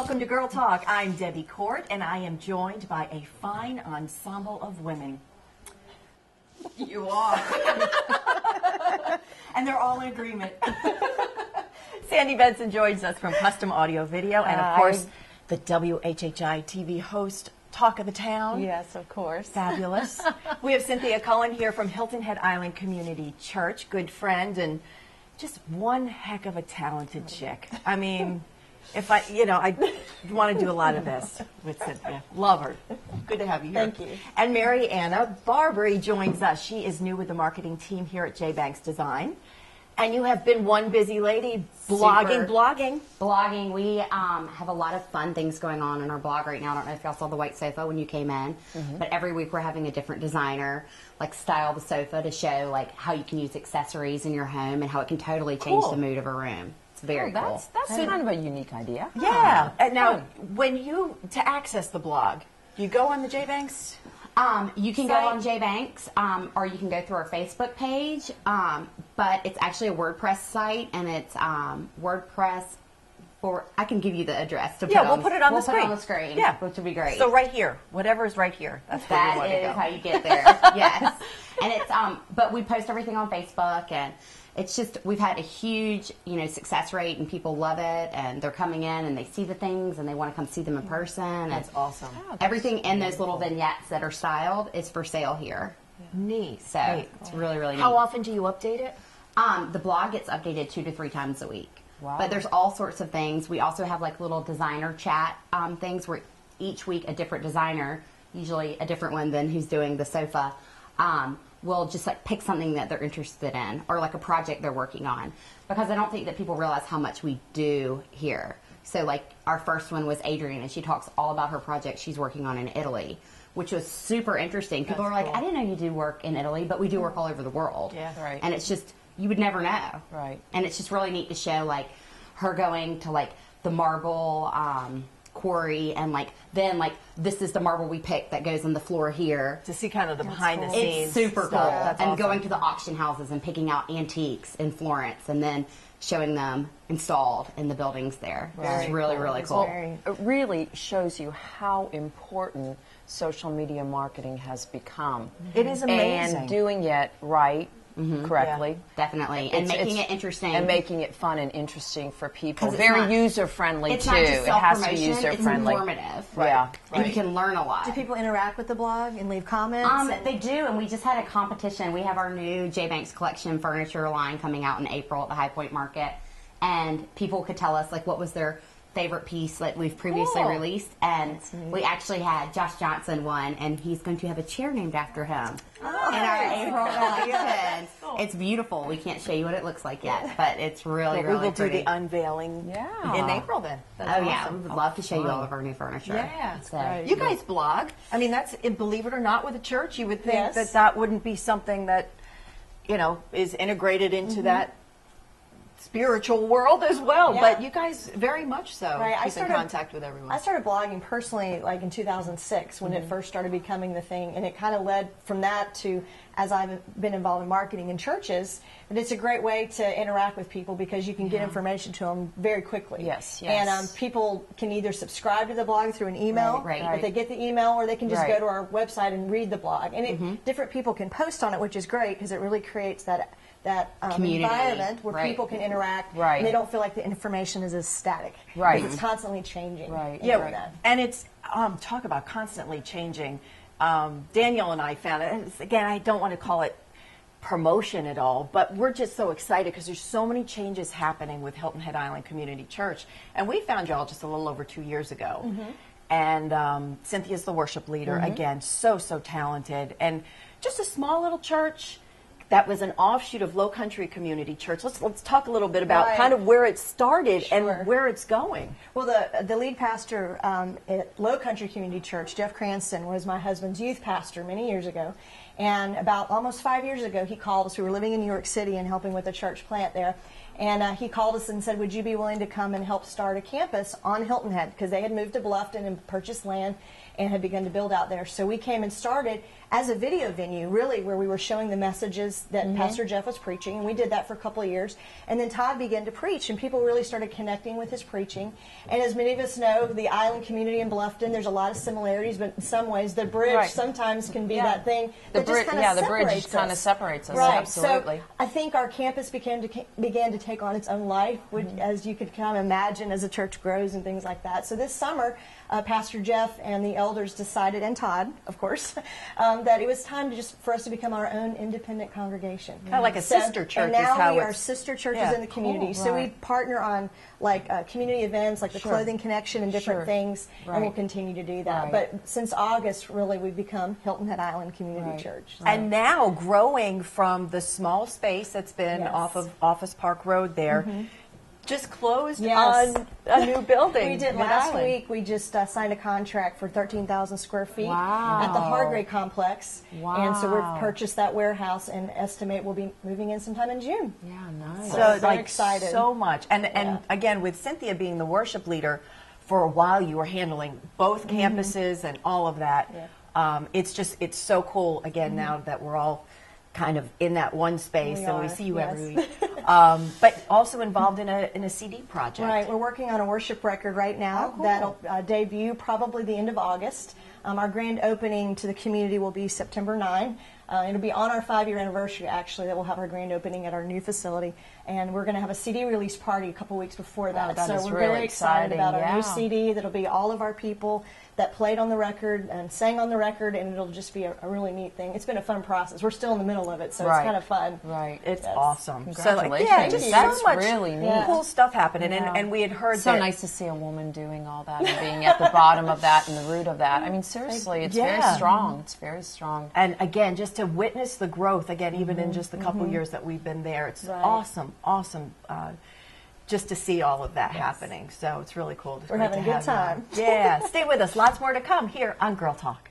welcome to Girl Talk. I'm Debbie Court, and I am joined by a fine ensemble of women. You are. And they're all in agreement. Sandy Benson joins us from Custom Audio Video, and of course, the WHHI-TV host, Talk of the Town. Yes, of course. Fabulous. We have Cynthia Cullen here from Hilton Head Island Community Church, good friend, and just one heck of a talented chick. I mean, if I want to do a lot of this with Cynthia. Love her. Good to have you here. Thank you. And Mary Anna Barbary joins us. She is new with the marketing team here at J. Banks Design. And you have been one busy lady, blogging. Blogging. We have a lot of fun things going on in our blog right now. I don't know if y'all saw the white sofa when you came in, but every week we're having a different designer like style the sofa to show like how you can use accessories in your home and how it can totally change the mood of a room. It's very cool. That's kind of a unique idea. Yeah. And now, to access the blog, you go on the J. Banks you can go on J Banks, or you can go through our Facebook page, but it's actually a WordPress site, and it's WordPress for, I can give you the address to put on. We'll put it on the screen. We'll put it on the screen, which would be great. So right here, whatever is right here, that's where you want to go. That is how you get there, yes. And it's, but we post everything on Facebook, and it's just, we've had a huge, success rate, and people love it, and they're coming in, and they see the things, and they want to come see them in person. That's awesome. Oh, everything in those little vignettes that are styled is for sale here. Neat. So it's really, really neat. How often do you update it? The blog gets updated 2 to 3 times a week. Wow. But there's all sorts of things. We also have like little designer chat things where each week a different designer, usually a different one than who's doing the sofa, will just like pick something that they're interested in or like a project they're working on, because I don't think that people realize how much we do here. So like our first one was Adrienne, and she talks all about her project she's working on in Italy, which was super interesting. People are like, I didn't know you do work in Italy, but we do work all over the world. Yeah, right. And it's just, you would never know. Right. And it's just really neat to show like her going to like the marble quarry, and like then like this is the marble we picked that goes on the floor here, To see kind of the behind the scenes. it's super cool. That's And awesome. going to the auction houses and picking out antiques in Florence and then showing them installed in the buildings there. It's really, really cool. It really shows you how important social media marketing has become. It is amazing. And doing it right, correctly. Definitely. And making it interesting. And making it fun and interesting for people. 'Cause it's Very not- user-friendly, It's too. not just It has to be self-promotion, user-friendly. it's informative. Yeah. And you can learn a lot. Do people interact with the blog and leave comments? They do, and we just had a competition. We have our new J Banks Collection furniture line coming out in April at the High Point Market, and people could tell us like what was their favorite piece that we've previously released, and we actually had Josh Johnson won, and he's going to have a chair named after him in our April collection. It's beautiful. We can't show you what it looks like yet, but it's really, We really will do pretty. the unveiling in April then. That's yeah, awesome. we would love to show you all of our new furniture. Yeah. So, You guys blog. I mean, that's, believe it or not, with a church, you would think Yes. that that wouldn't be something that, is integrated into that spiritual world as well. Yeah. But you guys very much so Right, keep in contact with everyone. I started blogging personally like in 2006 when it first started becoming the thing, and it kind of led from that to, as I've been involved in marketing in churches, and it's a great way to interact with people because you can get information to them very quickly. Yes. And people can either subscribe to the blog through an email, Right. if they get the email, or they can just Right. go to our website and read the blog. And different people can post on it, which is great because it really creates that Community. environment where Right. people can interact, Right. and they don't feel like the information is as static. Right. Because it's constantly changing. Right. Yeah. And it's, talk about constantly changing. Daniel and I found it, again, I don't want to call it promotion at all, but we're just so excited because there's so many changes happening with Hilton Head Island Community Church. And we found y'all just a little over 2 years ago. And Cynthia's the worship leader, again, so talented. And just a small little church that was an offshoot of Low Country Community Church. Let's talk a little bit about Right. kind of where it started Sure. and where it's going. Well, the lead pastor at Low Country Community Church, Jeff Cranston, was my husband's youth pastor many years ago. And about almost 5 years ago, he called us. We were living in New York City and helping with a church plant there. And he called us and said, would you be willing to come and help start a campus on Hilton Head? Because they had moved to Bluffton and purchased land and had begun to build out there. So we came and started as a video venue, really, where we were showing the messages that Pastor Jeff was preaching. And we did that for a couple of years. And then Todd began to preach, and people really started connecting with his preaching. And as many of us know, the island community in Bluffton, there's a lot of similarities, but in some ways, the bridge sometimes can be that thing that just kind of separates us. The bridge kind of separates us, right. absolutely. So I think our campus began to take on its own life, which, as you could kind of imagine, as the church grows and things like that. So this summer, Pastor Jeff and the elders decided, and Todd, of course, that it was time to for us to become our own independent congregation. Kind of like a sister church. And now we are sister churches in the community. Cool. So we partner on community events like the Clothing Connection and different things, and we'll continue to do that. But since August, really, we've become Hilton Head Island Community Church. So. And now growing from the small space that's been off of Office Park Road there, just closed on a new building. We did last week. We just signed a contract for 13,000 square feet at the Hargrave complex. And so we've purchased that warehouse and estimate we'll be moving in sometime in June. Yeah, nice. So very excited. So much. And again, with Cynthia being the worship leader, for a while you were handling both campuses and all of that. It's so cool again now that we're all kind of in that one space, and we see you every week. But also involved in a CD project. Right, we're working on a worship record right now that'll debut probably the end of August. Our grand opening to the community will be September 9. It'll be on our 5-year anniversary, actually, that we'll have our grand opening at our new facility. And we're going to have a CD release party a couple weeks before that. That so is we're really very excited about our new yeah. CD. That'll be all of our people that played on the record and sang on the record, and it'll just be a really neat thing. It's been a fun process. We're still in the middle of it, so it's kind of fun. Right. It's awesome. Congratulations. So, just That's so much really neat. cool stuff happening. And we had heard so that. nice to see a woman doing all that and being at the bottom of that and the root of that. I mean, seriously, it's very strong. It's very strong. And again, just to witness the growth, again, even in just the couple years that we've been there, it's awesome, just to see all of that happening. So it's really cool. We're having a good time. Yeah. Stay with us. Lots more to come here on Girl Talk.